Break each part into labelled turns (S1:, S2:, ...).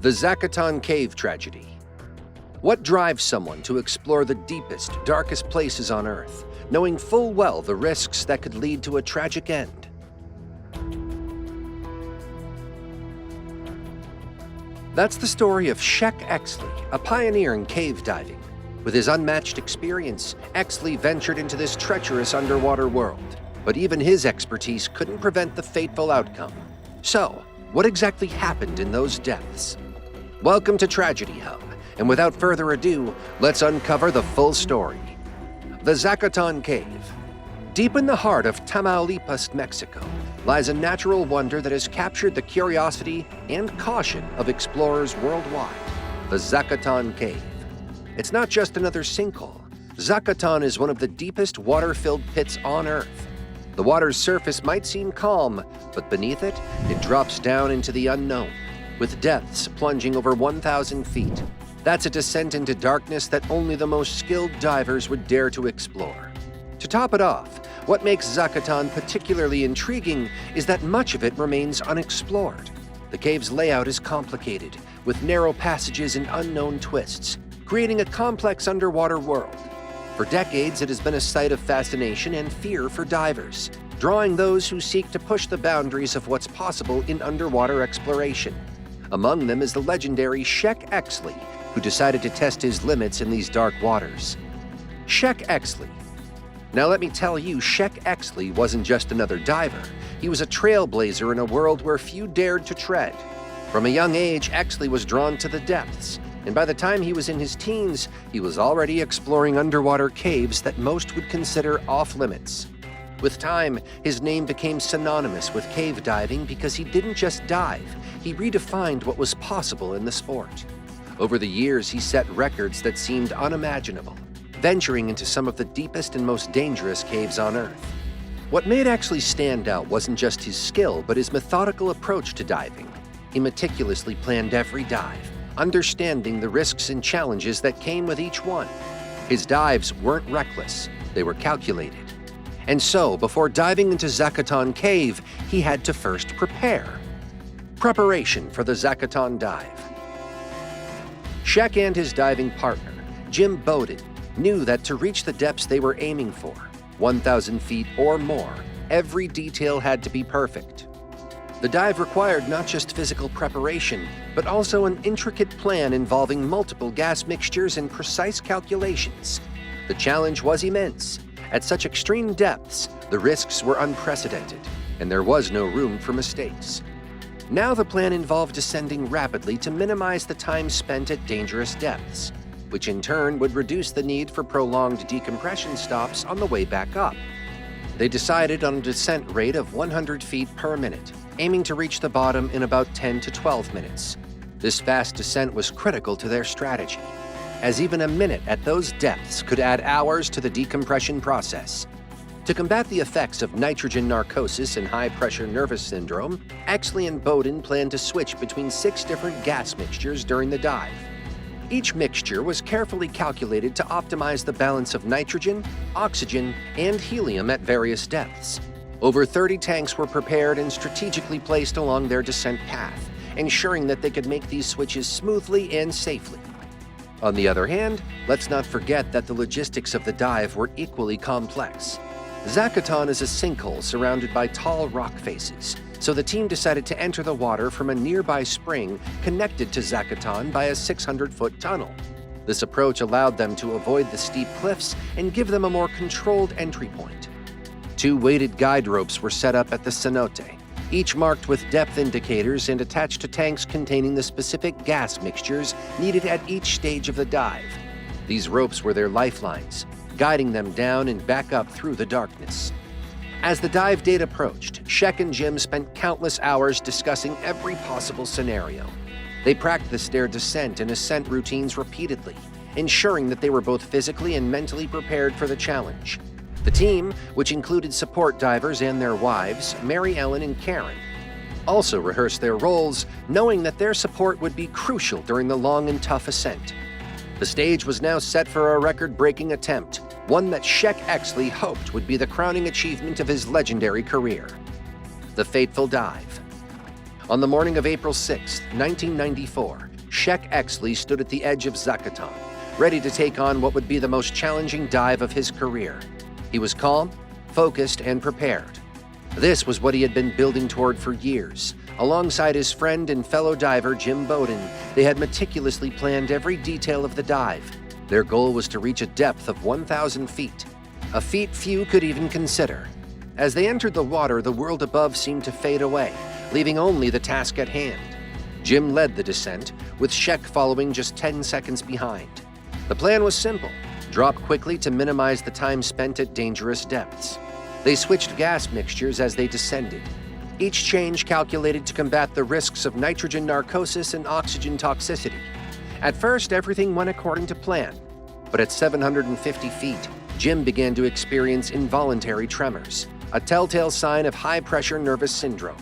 S1: The Zacaton Cave Tragedy. What drives someone to explore the deepest, darkest places on Earth, knowing full well the risks that could lead to a tragic end? That's the story of Shek Exley, a pioneer in cave diving. With his unmatched experience, Exley ventured into this treacherous underwater world. But even his expertise couldn't prevent the fateful outcome. So, what exactly happened in those depths? Welcome to Tragedy Hub, and without further ado, let's uncover the full story. The Zacaton Cave. Deep in the heart of Tamaulipas, Mexico, lies a natural wonder that has captured the curiosity and caution of explorers worldwide, the Zacaton Cave. It's not just another sinkhole. Zacaton is one of the deepest water-filled pits on Earth. The water's surface might seem calm, but beneath it, it drops down into the unknown, with depths plunging over 1,000 feet. That's a descent into darkness that only the most skilled divers would dare to explore. To top it off, what makes Zacaton particularly intriguing is that much of it remains unexplored. The cave's layout is complicated, with narrow passages and unknown twists, creating a complex underwater world. For decades, it has been a site of fascination and fear for divers, drawing those who seek to push the boundaries of what's possible in underwater exploration. Among them is the legendary Shek Exley, who decided to test his limits in these dark waters. Shek Exley. Now let me tell you, Shek Exley wasn't just another diver. He was a trailblazer in a world where few dared to tread. From a young age, Exley was drawn to the depths, and by the time he was in his teens, he was already exploring underwater caves that most would consider off-limits. With time, his name became synonymous with cave diving because he didn't just dive, he redefined what was possible in the sport. Over the years, he set records that seemed unimaginable, venturing into some of the deepest and most dangerous caves on Earth. What made Exley stand out wasn't just his skill, but his methodical approach to diving. He meticulously planned every dive, understanding the risks and challenges that came with each one. His dives weren't reckless, they were calculated. And so, before diving into Zacaton Cave, he had to first prepare. Preparation for the Zacaton dive. Shek and his diving partner, Jim Bowden, knew that to reach the depths they were aiming for, 1,000 feet or more, every detail had to be perfect. The dive required not just physical preparation, but also an intricate plan involving multiple gas mixtures and precise calculations. The challenge was immense. At such extreme depths, the risks were unprecedented, and there was no room for mistakes. Now the plan involved descending rapidly to minimize the time spent at dangerous depths, which in turn would reduce the need for prolonged decompression stops on the way back up. They decided on a descent rate of 100 feet per minute, aiming to reach the bottom in about 10 to 12 minutes. This fast descent was critical to their strategy, as even a minute at those depths could add hours to the decompression process. To combat the effects of nitrogen narcosis and high-pressure nervous syndrome, Exley and Bowden planned to switch between 6 different gas mixtures during the dive. Each mixture was carefully calculated to optimize the balance of nitrogen, oxygen, and helium at various depths. Over 30 tanks were prepared and strategically placed along their descent path, ensuring that they could make these switches smoothly and safely. On the other hand, let's not forget that the logistics of the dive were equally complex. Zacaton is a sinkhole surrounded by tall rock faces, so the team decided to enter the water from a nearby spring connected to Zacaton by a 600-foot tunnel. This approach allowed them to avoid the steep cliffs and give them a more controlled entry point. 2 weighted guide ropes were set up at the cenote, each marked with depth indicators and attached to tanks containing the specific gas mixtures needed at each stage of the dive. These ropes were their lifelines, guiding them down and back up through the darkness. As the dive date approached, Shek and Jim spent countless hours discussing every possible scenario. They practiced their descent and ascent routines repeatedly, ensuring that they were both physically and mentally prepared for the challenge. The team, which included support divers and their wives, Mary Ellen and Karen, also rehearsed their roles, knowing that their support would be crucial during the long and tough ascent. The stage was now set for a record-breaking attempt, one that Shek Exley hoped would be the crowning achievement of his legendary career. The fateful dive. On the morning of April 6, 1994, Shek Exley stood at the edge of Zuccotti, ready to take on what would be the most challenging dive of his career. He was calm, focused, and prepared. This was what he had been building toward for years. Alongside his friend and fellow diver Jim Bowden, they had meticulously planned every detail of the dive. Their goal was to reach a depth of 1,000 feet, a feat few could even consider. As they entered the water, the world above seemed to fade away, leaving only the task at hand. Jim led the descent, with Shek following just 10 seconds behind. The plan was simple: drop quickly to minimize the time spent at dangerous depths. They switched gas mixtures as they descended, each change calculated to combat the risks of nitrogen narcosis and oxygen toxicity. At first, everything went according to plan, but at 750 feet, Jim began to experience involuntary tremors, a telltale sign of high-pressure nervous syndrome.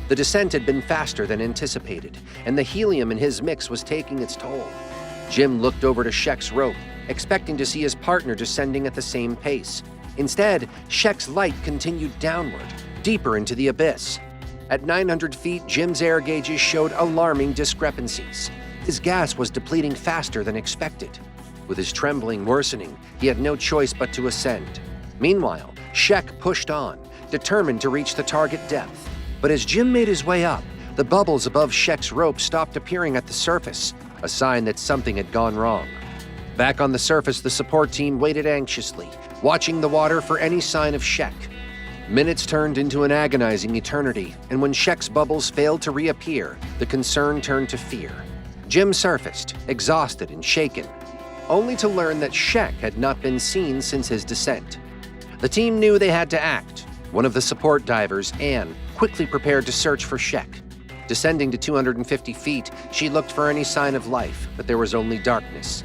S1: The descent had been faster than anticipated, and the helium in his mix was taking its toll. Jim looked over to Shek's rope, expecting to see his partner descending at the same pace. Instead, Shek's light continued downward, deeper into the abyss. At 900 feet, Jim's air gauges showed alarming discrepancies. His gas was depleting faster than expected. With his trembling worsening, he had no choice but to ascend. Meanwhile, Shek pushed on, determined to reach the target depth. But as Jim made his way up, the bubbles above Shek's rope stopped appearing at the surface, a sign that something had gone wrong. Back on the surface, the support team waited anxiously, watching the water for any sign of Shek. Minutes turned into an agonizing eternity, and when Shek's bubbles failed to reappear, the concern turned to fear. Jim surfaced, exhausted and shaken, only to learn that Shek had not been seen since his descent. The team knew they had to act. One of the support divers, Anne, quickly prepared to search for Shek. Descending to 250 feet, she looked for any sign of life, but there was only darkness.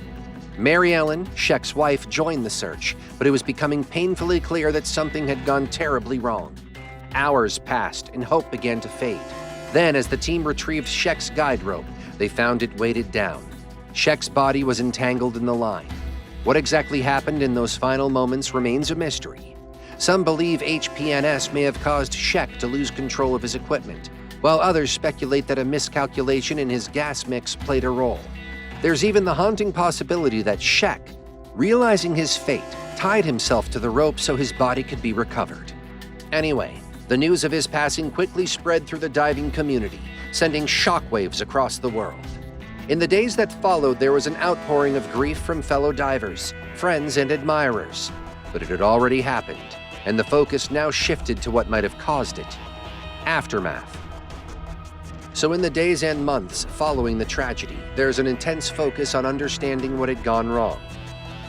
S1: Mary Ellen, Shek's wife, joined the search, but it was becoming painfully clear that something had gone terribly wrong. Hours passed, and hope began to fade. Then, as the team retrieved Shek's guide rope, they found it weighted down. Shek's body was entangled in the line. What exactly happened in those final moments remains a mystery. Some believe HPNS may have caused Shek to lose control of his equipment, while others speculate that a miscalculation in his gas mix played a role. There's even the haunting possibility that Shek, realizing his fate, tied himself to the rope so his body could be recovered. Anyway, the news of his passing quickly spread through the diving community, sending shockwaves across the world. In the days that followed, there was an outpouring of grief from fellow divers, friends, and admirers. But it had already happened, and the focus now shifted to what might have caused it: aftermath. So in the days and months following the tragedy, there's an intense focus on understanding what had gone wrong.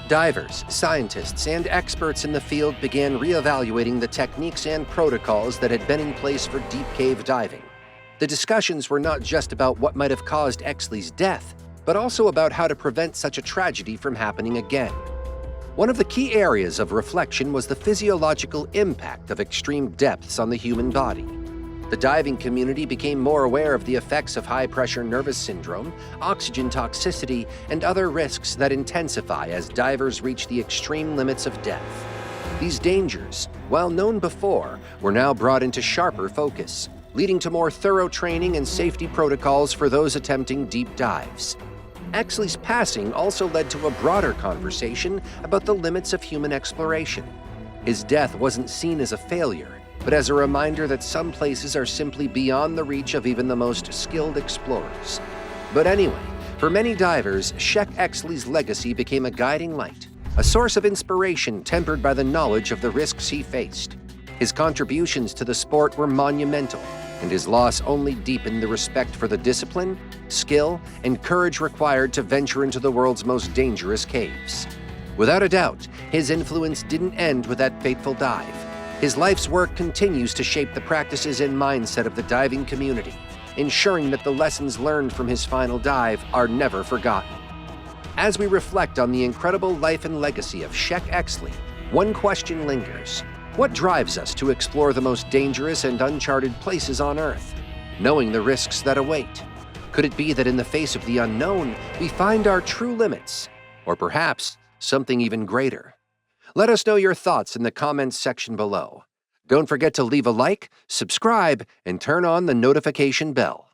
S1: Divers, scientists, and experts in the field began reevaluating the techniques and protocols that had been in place for deep cave diving. The discussions were not just about what might have caused Exley's death, but also about how to prevent such a tragedy from happening again. One of the key areas of reflection was the physiological impact of extreme depths on the human body. The diving community became more aware of the effects of high-pressure nervous syndrome, oxygen toxicity, and other risks that intensify as divers reach the extreme limits of depth. These dangers, while known before, were now brought into sharper focus, leading to more thorough training and safety protocols for those attempting deep dives. Exley's passing also led to a broader conversation about the limits of human exploration. His death wasn't seen as a failure, but as a reminder that some places are simply beyond the reach of even the most skilled explorers. But anyway, for many divers, Shek Exley's legacy became a guiding light, a source of inspiration tempered by the knowledge of the risks he faced. His contributions to the sport were monumental, and his loss only deepened the respect for the discipline, skill, and courage required to venture into the world's most dangerous caves. Without a doubt, his influence didn't end with that fateful dive. His life's work continues to shape the practices and mindset of the diving community, ensuring that the lessons learned from his final dive are never forgotten. As we reflect on the incredible life and legacy of Shek Exley, one question lingers: what drives us to explore the most dangerous and uncharted places on Earth, knowing the risks that await? Could it be that in the face of the unknown, we find our true limits, or perhaps something even greater? Let us know your thoughts in the comments section below. Don't forget to leave a like, subscribe, and turn on the notification bell.